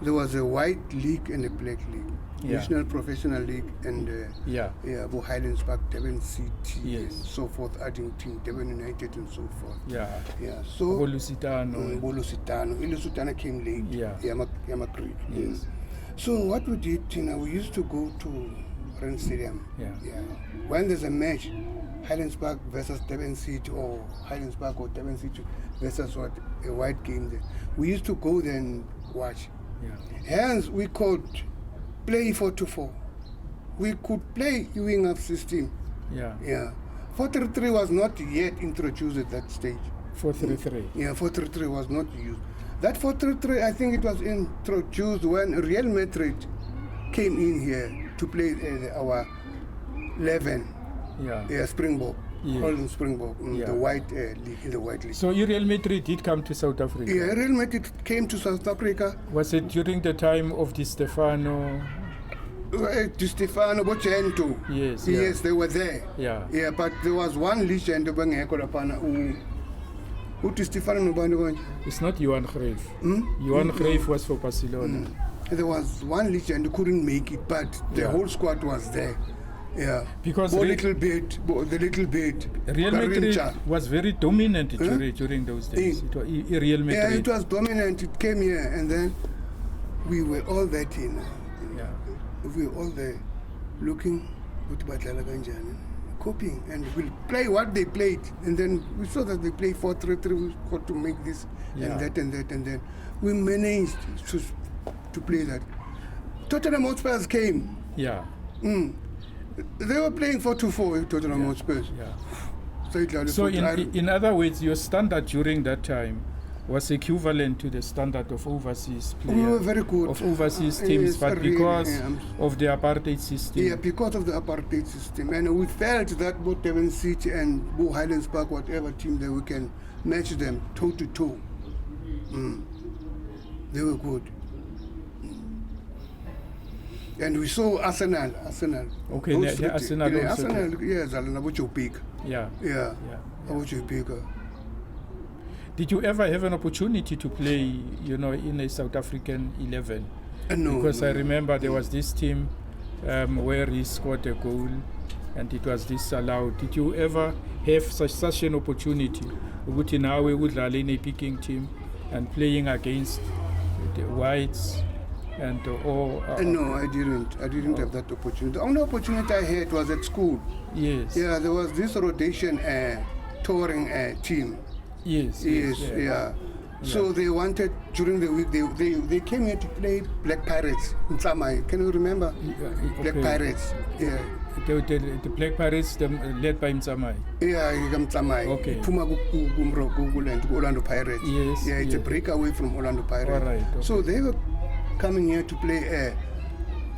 There was a white league and a black league. National Professional League and Highlands Park, Devon City, and so forth, Addington, Devon United, and so forth. So Bolusitano came late. Yama Creek. Yes. So what we did, we used to go to Rand Stadium. When there's a match, Highlands Park versus Devon City, or Highlands Park or Devon City versus a white game there, we used to go there and watch. Hence, we could play 4-4. We could play wing up system. 4-3-3 was not yet introduced at that stage. 4-3-3. 4-3-3 was not used. That 4-3-3, I think it was introduced when Real Madrid came in here to play our 11. Springbok. Golden Springbok, the white league, in the white league. So Real Madrid did come to South Africa? Real Madrid came to South Africa. Was it during the time of Di Stefano? Di Stefano, Bocento. Yes, they were there. But there was one legend who Di Stefano. It's not Johan Cruyff. Johan Cruyff was for Barcelona. There was one legend who couldn't make it, but the whole squad was there. Because the little bit. Real Madrid was very dominant during those days. It was Real Madrid. It was dominant. It came here, and then we were all there. We were all there, looking at copying, and we'll play what they played. And then we saw that they played 4-3-3. We got to make this and that and that, and then we managed to play that. Tottenham Hotspurs came. They were playing 4-4 with Tottenham Hotspurs. So in other words, your standard during that time was equivalent to the standard of overseas players. We were very good. Of overseas teams, but because of the apartheid system. Because of the apartheid system. And we felt that both Devon City and both Highlands Park, whatever team that we can match them toe to toe. They were good. And we saw Arsenal. Okay, the Arsenal also. Arsenal, yes, Did you ever have an opportunity to play, in a South African 11? No. Because I remember there was this team where he scored a goal and it was disallowed. Did you ever have such an opportunity? Ukuthi nawe udlala in a picking team and playing against the whites? No, I didn't. I didn't have that opportunity. The only opportunity I had was at school. Yes. There was this rotation touring team. Yes. So they wanted during the week. They came here to play Black Pirates in Samai. Can you remember? Black Pirates. The Black Pirates, led by Msamai. Msamai. Okay. Puma Google and Orlando Pirates. Yes. It's a breakaway from Orlando Pirates. All right. Okay. So they were coming here to play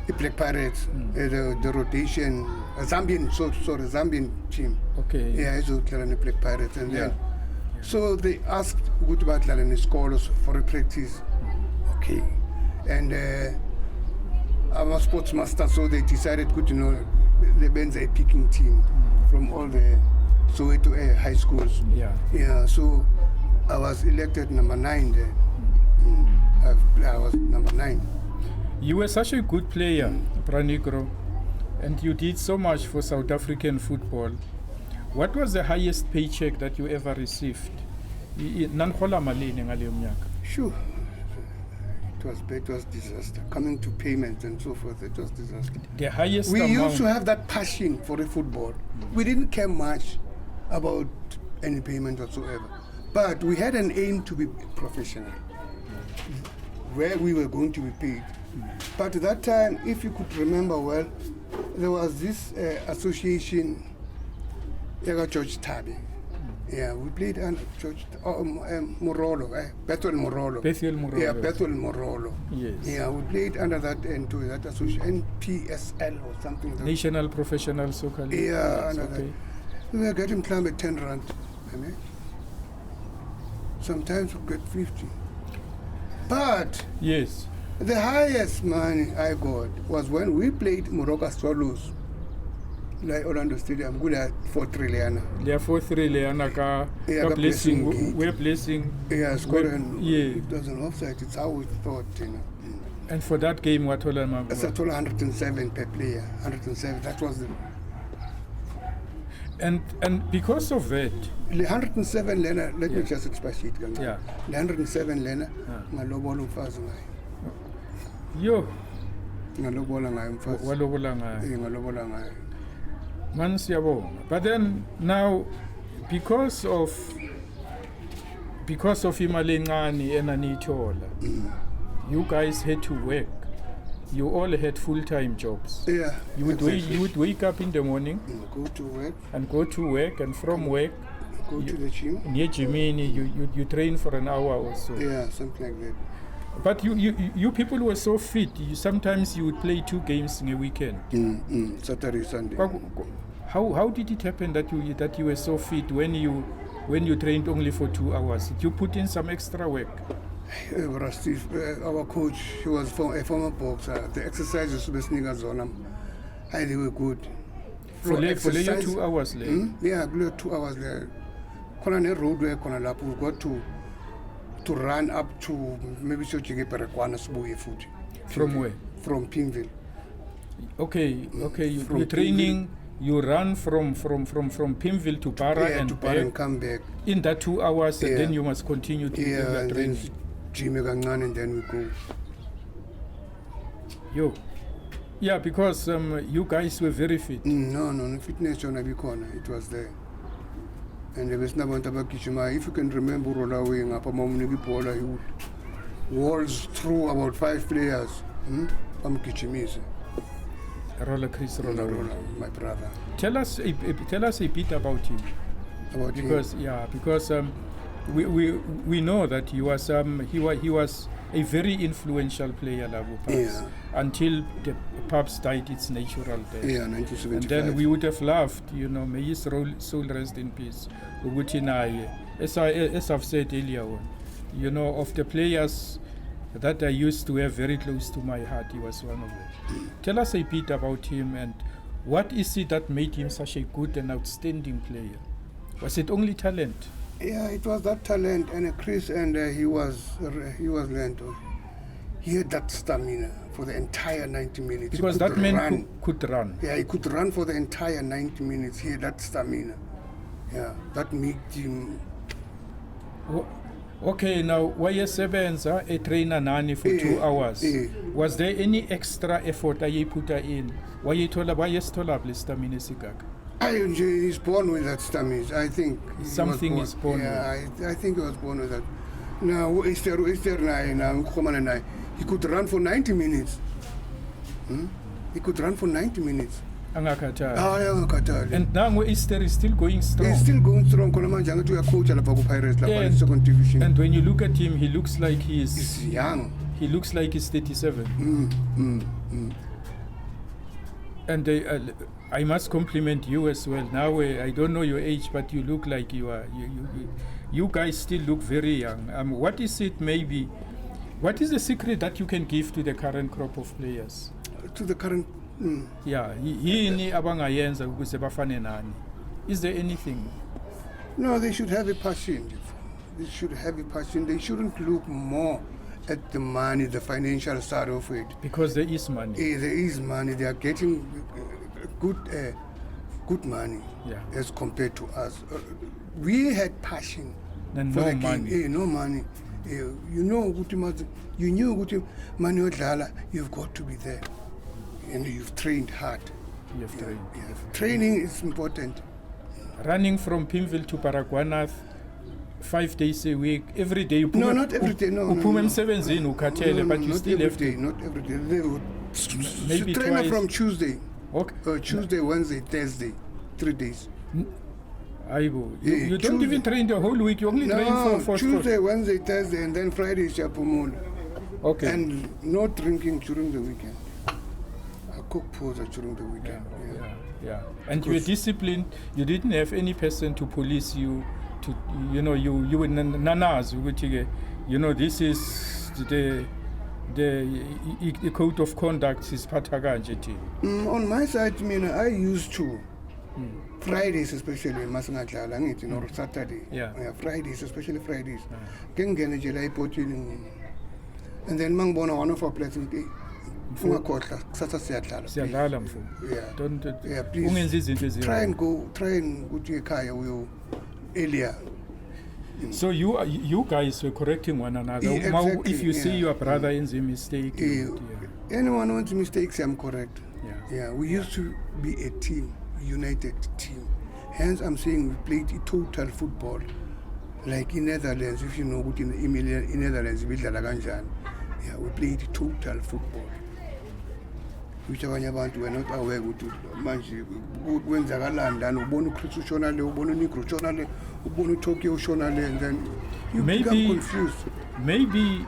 the Black Pirates, the rotation, Zambian team. Okay. It's the Black Pirates, and then so they asked good about and scholars for a practice. Okay, and I'm a sports master, so they decided the Ben's a picking team from all the Soweto high schools. So I was elected number 9 there. I was number 9. You were such a good player, Negro, and you did so much for South African football. What was the highest paycheck that you ever received? Sure. It was disaster. Coming to payments and so forth, it was disaster. The highest we amount. used to have that passion for the football. We didn't care much about any payment whatsoever. But we had an aim to be professional, where we were going to be paid. But at that time, if you could remember well, there was this association George Tabi. Yeah, we played under George Morolo, Bethel Morolo. Bethel Morolo. Yeah, Bethel Morolo. Yes. Yeah, we played under that that association, NPSL or something. Like National Professional Soccer League. Yeah, Yes, under okay. that. We were getting club at 10 rand. Sometimes we get 50. But Yes. the highest money I got was when we played Moroka Swallows, like Orlando Stadium, good at 4 trillion. Therefore, 3 leana ka Yeah, blessing. blessing. We're blessing. Yeah, scoring. Yeah. It doesn't offside. It's how we thought, And for that game, what all That's a total 107 per player. 107. That was the And because of that, 107 lena. Let me Yeah. just expatiate. Yeah. 107 lena. Yeah. Ngalobola umfazi ngayo. yo, Ngalobola ngayo umfazi. walobola ngayo. Ngalobola ngayo. Man siyabonga. But then now, because of imali encane enaniyithola, you guys had to work. You all had full-time jobs. Yeah. You would wake up in the morning Go to work. and go to work, and from work, Go to the gym. near Jimini, you train for an hour or so. Yeah, something like that. But you people were so fit. Sometimes you would play 2 games in a weekend. Saturday, Sunday. How did it happen that you were so fit when you trained only for 2 hours? Did you put in some extra work? Steve, our coach, he was a former boxer. The exercises were they were good. For your 2 hours later. Yeah, 2 hours there. Kona road work on a lap. We've got to run up to maybe so you get food. From where? From Pimville. Okay. From You're training. You run from Pimville to Para Yeah, and to back. Para and come back. In that 2 hours, and Yeah. then you must continue to do Yeah, your and training. then gym and then we go. Yo. Yeah, because you guys were very fit. No, fitness on a corner. It was there. And there was no one about Kishima. If you can remember, Rolaway and Apamamuni Pola, he would walls through about 5 players. Kichimis. Roller Chris Roller. My brother. Tell us a bit about him. About Because we know that he was a very influential player, Lavu Paps, Yeah. until the Paps died its natural death. Yeah, 1975. And then we would have loved, may his soul rest in peace. As I've said earlier on, of the players that I used to have very close to my heart, he was one of them. Tell us a bit about him, and what is it that made him such a good and outstanding player? Was it only talent? Yeah, it was that talent and Chris, and he was lento. He had that stamina for the entire 90 minutes. Because He that could man run. could run. Yeah, he could run for the entire 90 minutes. He had that stamina. Yeah, that made him. Okay, now wayesebenza a trainer nani for 2 hours. Was there any extra effort ayiputha in? Wayesithola stamina sigaka? He's born with that stamina. I think Something is born Yeah, I think he was born with that. Now, Easter night, he could run for 90 minutes. He could run for 90 minutes. Angakhathali. And now Easter is still going strong. He's still going strong. To a coach at Pirates, And- second division. And when you look at him, he looks like He's young. he looks like he's 37. And I must compliment you as well. Now I don't know your age, but you look like you guys still look very young. What is it maybe? What is the secret that you can give to the current crop of players? To the current. Yeah, yini abangayenza ukuze bafane nani? Is there anything? No, they should have a passion. They should have a passion. They shouldn't look more at the money, the financial side of it. Because there is money. There is money. They are getting good money as compared to us. We had passion. And for no the money. Game. No money. You know, you knew money odlala. You've got to be there, and you've trained hard. You have trained. Yeah. Training is important. Running from Pimville to Paraguanath 5 days a week, every day. No, not every day. No. Emsebenzini ukhathele, but you still have to. Not every day. They would Maybe train twice. From Tuesday. Okay. Tuesday, Wednesday, Thursday, 3 days. Aibo. You don't Tuesday. even train the whole week. You only train No, for Tuesday, Wednesday, Thursday, and then Friday is Chapumula. Okay. And no drinking during the weekend. I cook pose during the weekend. Yeah. And you were disciplined. You didn't have any person to police you. To you were nanas. This is the code of conduct is pataganje. On my side, I used to. Fridays especially, or Saturday. Yeah. Fridays, especially Fridays. And then Mangbona, one of our places. Siyadlala mfo. Don't please. Ungenzi izinto ezimbi. Try and go to ekhaya earlier. So you guys were correcting one another. Yeah, exactly, If you see your brother in the mistake. Anyone wants mistakes, I'm correct. Yeah. We used to be a team, united team. Hence, I'm saying we played total football. Like in Netherlands, if you know what in Netherlands, we played total football. Which abanye abantu were not aware ukuthi manje kwenzakalanda ubona uChris ushona le ubona uNegro ushona le ubona uTokyo ushona le, and then you become confused. Maybe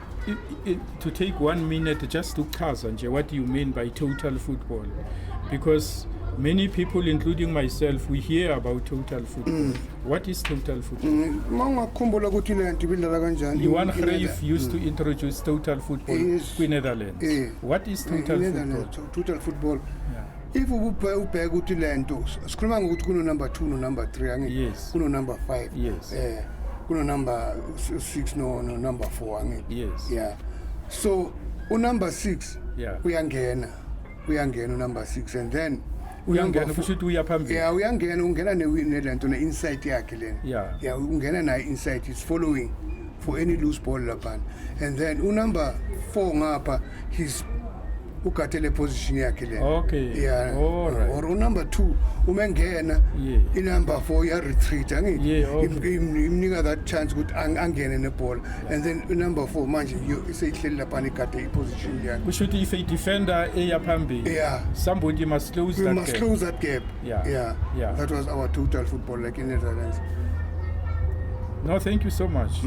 to take 1 minute just to chaza nje what you mean by total football, because many people, including myself, we hear about total football. What is total football? Johan Cruyff used to introduce total football in Netherlands. What is total football? Total football. If you ubheka ukuthi lento sikhuluma ngokuthi kuno number 2 no number 3 angithi. Yes. Kuno number 5. Yes. Kuno number 6 no number 4 angithi. Yes. Yeah. So number 6 uyangena number 6, and then uyangena kushuthi uyaphambili. Yeah, ungena nelento ne-insight yakhe lena. Yeah, ungena nayo insight is following for any loose ball lapha. And then number 4 ngapha he's ukatele position yakhe lena. Okay. Yeah. All right. Or number 2 umengena in number 4 ya retreat angithi. Imnika that chance ukuthi angene neball. And then number 4 manje seyihleli lapha ikade iposition yakhe. Kushuthi if a defender eyaphambili, somebody must close that gap. We must close that gap. Yeah. That was our total football, like in Netherlands. No, thank you so much.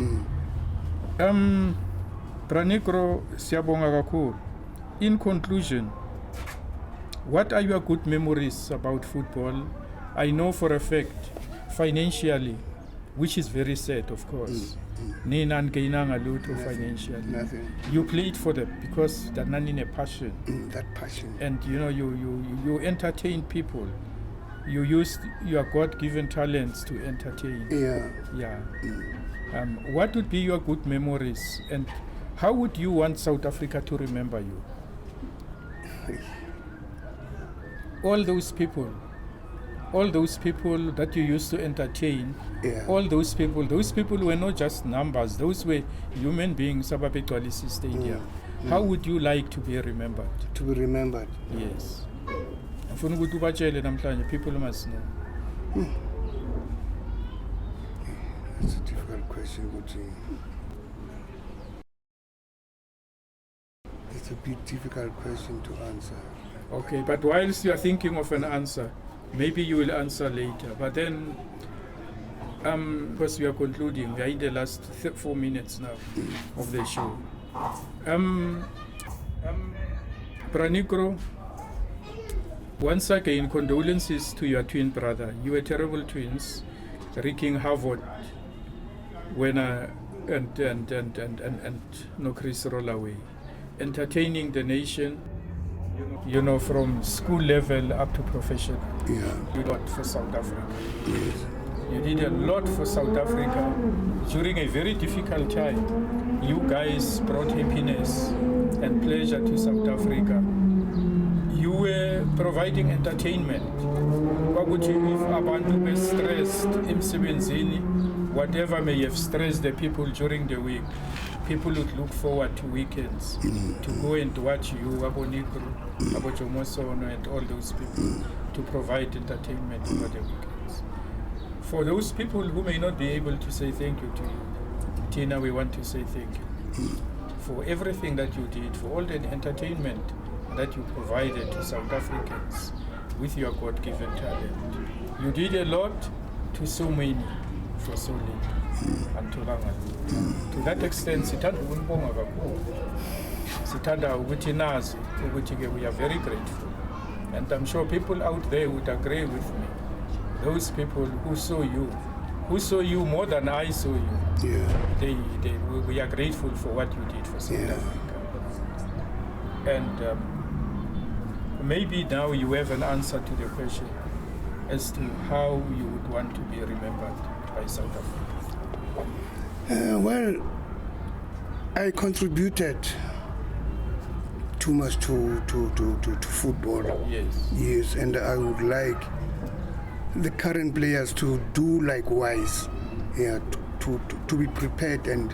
Negro, siyabonga kakhulu. In conclusion, what are your good memories about football? I know for a fact, financially, which is very sad, of course. Nina ngainanga lutho financially. Nothing. You played for them because that nani a passion. That passion. And you entertain people. You used your God-given talents to entertain. Yeah. What would be your good memories, and how would you want South Africa to remember you? All those people that you used to entertain, all those people were not just numbers, those were human beings. Sababetwalisi Stadium. How would you like to be remembered? To be remembered? Yes. People must know. That's a difficult question, it's a bit difficult question to answer. Okay, but whilst you are thinking of an answer, maybe you will answer later. But then, because we are concluding, we are in the last 4 minutes now of the show. Negro, once again, condolences to your twin brother. You were terrible twins, wreaking havoc when and Chris roll away, entertaining the nation. From school level up to professional. You did a lot for South Africa. You did a lot for South Africa during a very difficult time. You guys brought happiness and pleasure to South Africa. You were providing entertainment. If abantu were stressed, whatever may have stressed the people during the week, people would look forward to weekends to go and watch you, Abo Negro, Abo Jomosono, and all those people to provide entertainment over the weekends. For those people who may not be able to say thank you to you, Tina, we want to say thank you for everything that you did, for all the entertainment that you provided to South Africans with your God-given talent. You did a lot, to so many for so little antholanga lutho. To that extent sithanda ukunibonga kakhulu, sithanda ukuthi nazi ukuthi ke we are very grateful, and I'm sure people out there would agree with me. Those people who saw you more than I saw you, we are grateful for what you did for South Africa. And maybe now you have an answer to the question as to how you would want to be remembered by South Africa. Well, I contributed too much to football. Yes, and I would like the current players to do likewise, to be prepared and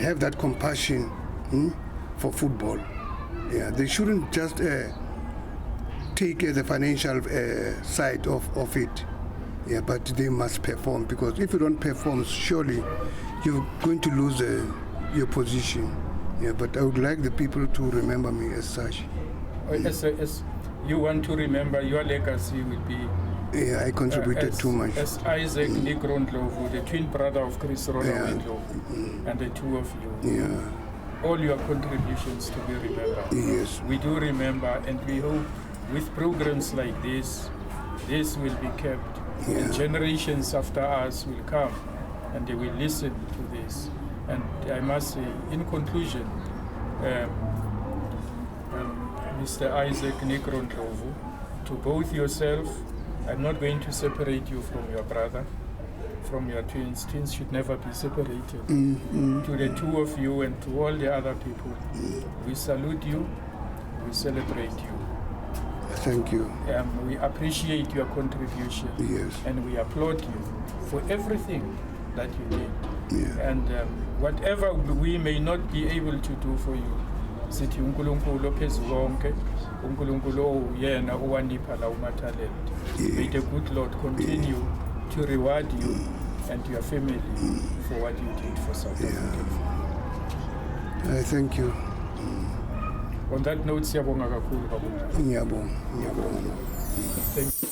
have that compassion for football. Yeah, they shouldn't just take the financial side of it. Yeah, but they must perform, because if you don't perform, surely you're going to lose your position. Yeah, but I would like the people to remember me as such. As you want to remember, your legacy will be. Yeah, I contributed too much. As Isaac Negro Ndlovu, the twin brother of Chris Ndlovu, and the two of you. Yeah. All your contributions to be remembered. Yes. We do remember, and we hope with programs like this will be kept. Yeah. And generations after us will come and they will listen to this. And I must say, in conclusion, Mr. Isaac Negro Ndlovu, to both yourself, I'm not going to separate you from your brother, from your twins. Twins should never be separated. To the two of you and to all the other people, we salute you, we celebrate you. Thank you. We appreciate your contribution. Yes. And we applaud you for everything that you did. Yeah. And whatever we may not be able to do for you, sithi uNkulunkulu ophezu konke, uNkulunkulu uyena owanipha la umathalente. May the good Lord continue to reward you and your family for what you did for South Africa. I thank you. On that note, siyabonga kakhulu. Ngiyabonga. Thank you.